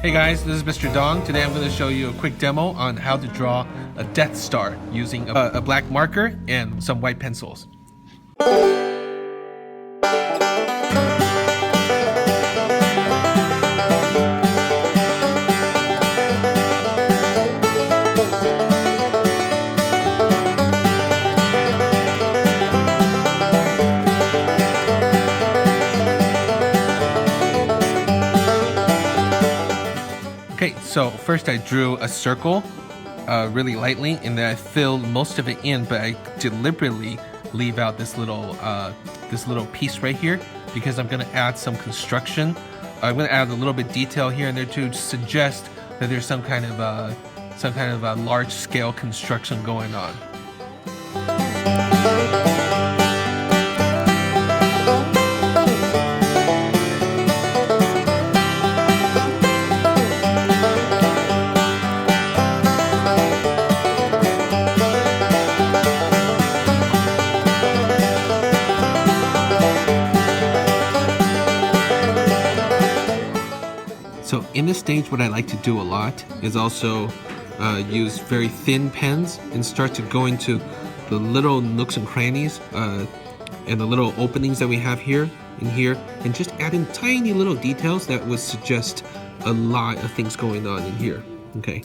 Hey guys, this is Mr. Dong. Today I'm going to show you a quick demo on how to draw a Death Star using a black marker and some white pencils. Okay, so first I drew a circle really lightly, and then I filled most of it in, but I deliberately leave out this little piece right here because I'm going to add some construction. I'm going to add a little bit detail here and there to suggest that there's some kind of a large-scale construction going on. So in this stage, what I like to do a lot is also use very thin pens and start to go into the little nooks and crannies and the little openings that we have here and here, and just add in tiny little details that would suggest a lot of things going on in here. Okay.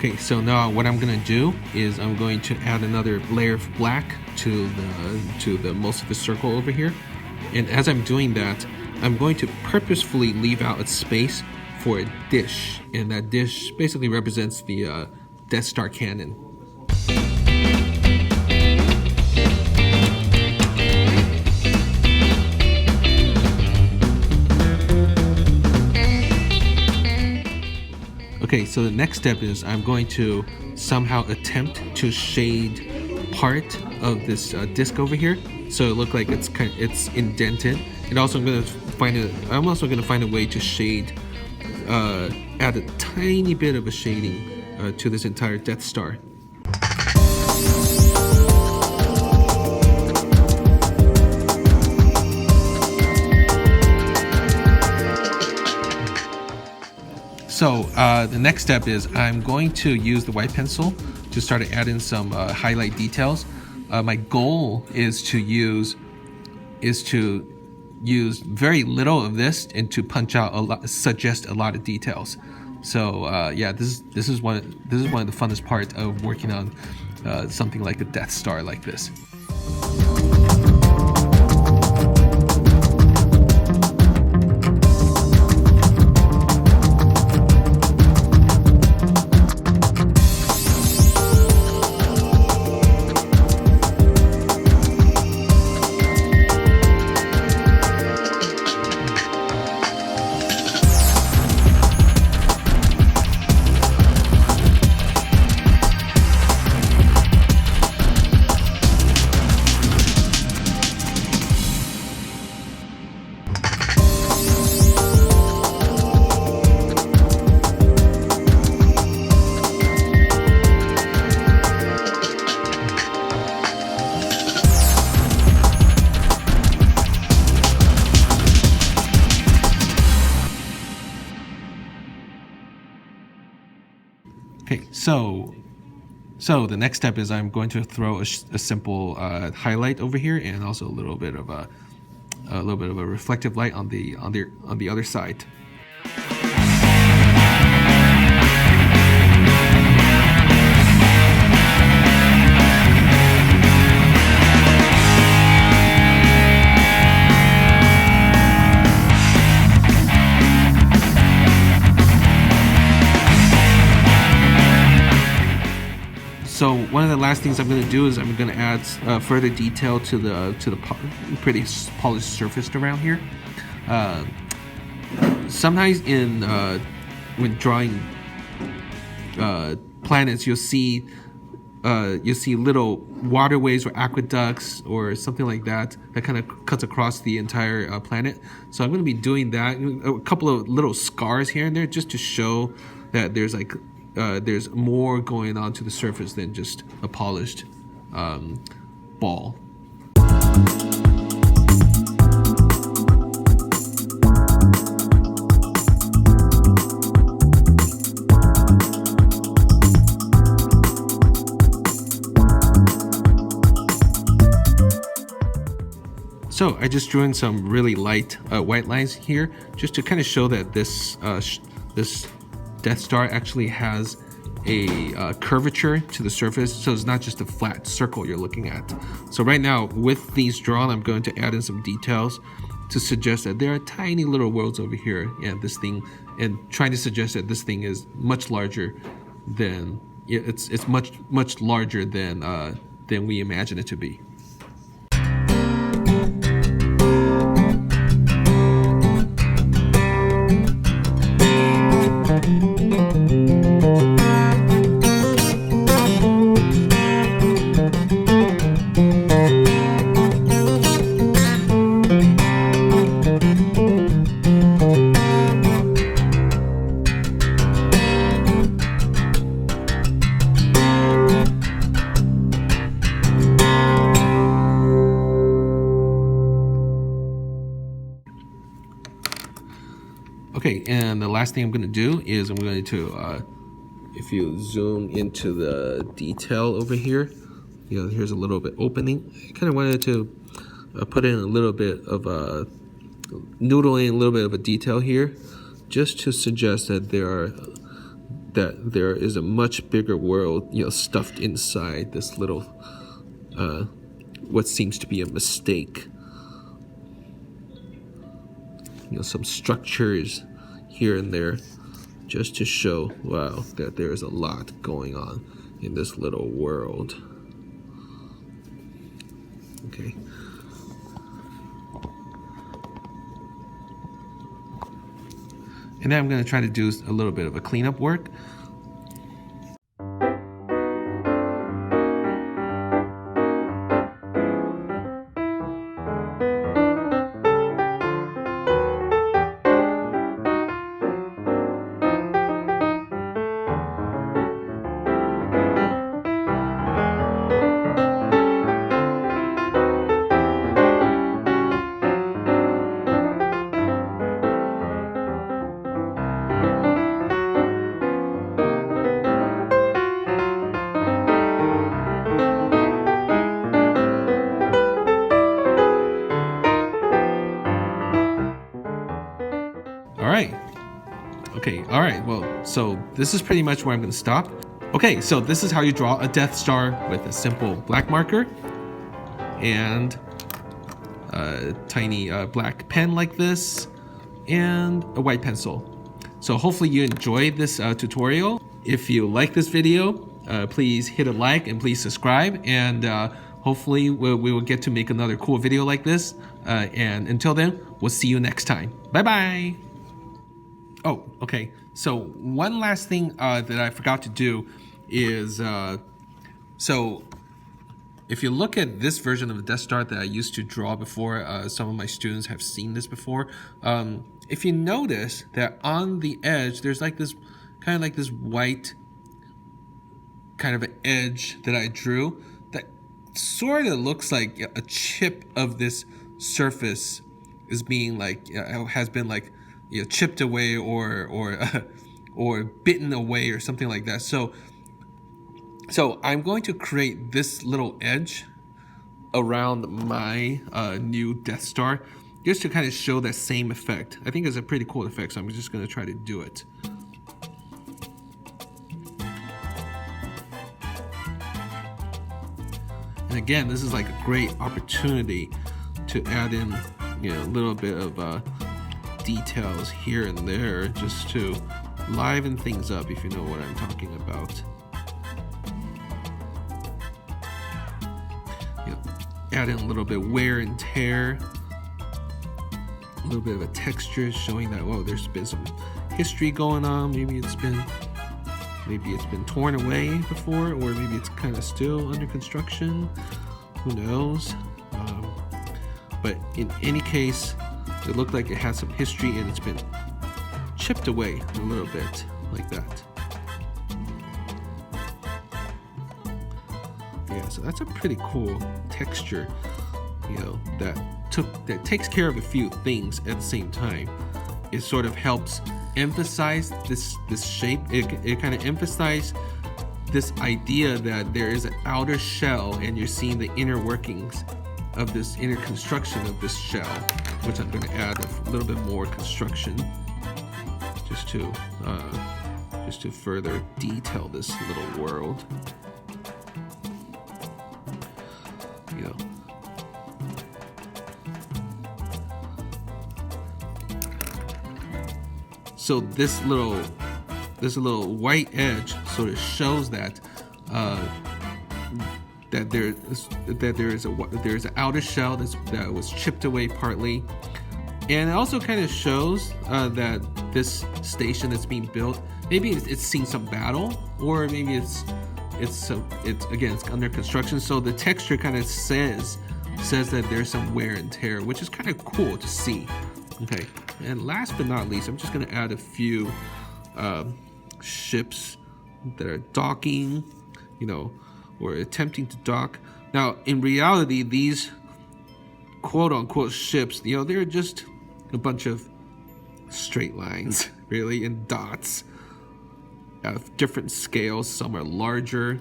Okay, so now what I'm going to do is I'm going to add another layer of black to the most of the circle over here. And as I'm doing that, I'm going to purposefully leave out a space for a dish. And that dish basically represents the Death Star cannon. Okay, so the next step is I'm going to somehow attempt to shade part of this disc over here, so it looks like it's indented. And also I'm also going to find a way to shade, add a tiny bit of a shading to this entire Death Star. So the next step is I'm going to use the white pencil to start to add in some highlight details. My goal is to use very little of this and to punch out suggest a lot of details. So yeah, this is one of the funnest part of working on something like a Death Star like this. Okay, so the next step is I'm going to throw a simple highlight over here, and also a little bit of a reflective light on the other side. So one of the last things I'm going to do is I'm going to add further detail to the pretty polished surface around here. Sometimes when drawing planets, you'll see you see little waterways or aqueducts or something like that kind of cuts across the entire planet. So I'm going to be doing that, a couple of little scars here and there, just to show that there's like there's more going on to the surface than just a polished ball. So I just drew in some really light white lines here, just to kind of show that this this Death Star actually has a curvature to the surface, so it's not just a flat circle you're looking at. So right now, with these drawn, I'm going to add in some details to suggest that there are tiny little worlds over here, and this thing, and trying to suggest that this thing is much larger than it's much larger than we imagine it to be. Okay, and the last thing I'm going to do is I'm going to, if you zoom into the detail over here, here's a little bit opening. I kind of wanted to put in a little bit of noodle in a little bit of a detail here, just to suggest that there is a much bigger world, stuffed inside this little, what seems to be a mistake. Some structures here and there, just to show, wow, that there's a lot going on in this little world. Okay. And then I'm going to try to do a little bit of a cleanup work. Alright, well, so this is pretty much where I'm going to stop. Okay, so this is how you draw a Death Star with a simple black marker and a tiny black pen like this and a white pencil. So hopefully you enjoyed this tutorial. If you like this video, please hit a like and please subscribe, and hopefully we will get to make another cool video like this. And until then, we'll see you next time. Bye-bye! Oh, okay. So one last thing that I forgot to do is, so if you look at this version of the Death Star that I used to draw before, some of my students have seen this before. If you notice that on the edge, there's like this, kind of like this white kind of an edge that I drew that sort of looks like a chip of this surface is being like, has been like, chipped away or bitten away or something like that. So I'm going to create this little edge around my new Death Star, just to kind of show that same effect. I think it's a pretty cool effect, so I'm just going to try to do it. And again, this is like a great opportunity to add in, a little bit of details here and there, just to liven things up, if you know what I'm talking about. Add in a little bit of wear and tear, a little bit of a texture showing that, whoa, there's been some history going on. Maybe it's been maybe it's been torn away before, or maybe it's kind of still under construction. Who knows? But in any case, it looked like it has some history and it's been chipped away a little bit like that. Yeah, so that's a pretty cool texture, you know, that takes care of a few things at the same time. It sort of helps emphasize this shape. It kind of emphasizes this idea that there is an outer shell and you're seeing the inner workings of this inner construction of this shell, which I'm going to add a little bit more construction just to further detail this little world. You know. So this little white edge sort of shows that there's an outer shell that was chipped away partly, and it also kind of shows that this station that's being built, maybe it's seen some battle, or maybe it's under construction. So the texture kind of says that there's some wear and tear, which is kind of cool to see. Okay, and last but not least, I'm just going to add a few ships that are docking, you know, or attempting to dock. Now, in reality, these quote-unquote ships, you know, they're just a bunch of straight lines, really, and dots of different scales. Some are larger.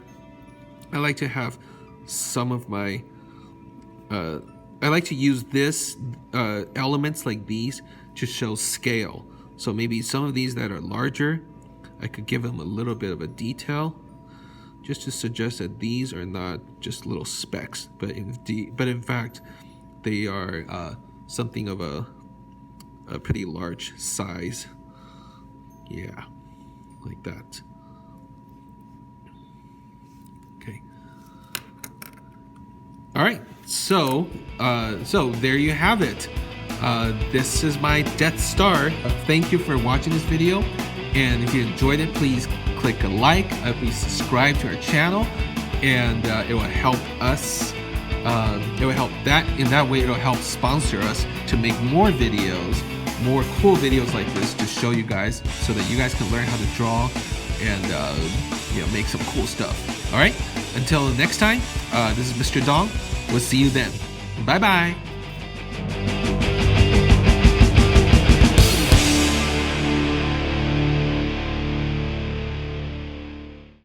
I like to have some of my I like to use this elements like these to show scale. So maybe some of these that are larger, I could give them a little bit of a detail, just to suggest that these are not just little specks, but in fact they are something of a pretty large size. Yeah, like that. Okay. All right, so there you have it. This is my Death Star. Thank you for watching this video, and if you enjoyed it, please click a like, please subscribe to our channel, and it will help us. It will help that in that way. It'll help sponsor us to make more videos, more cool videos like this to show you guys, so that you guys can learn how to draw and you know, make some cool stuff. All right. Until next time, this is Mr. Dong. We'll see you then. Bye bye.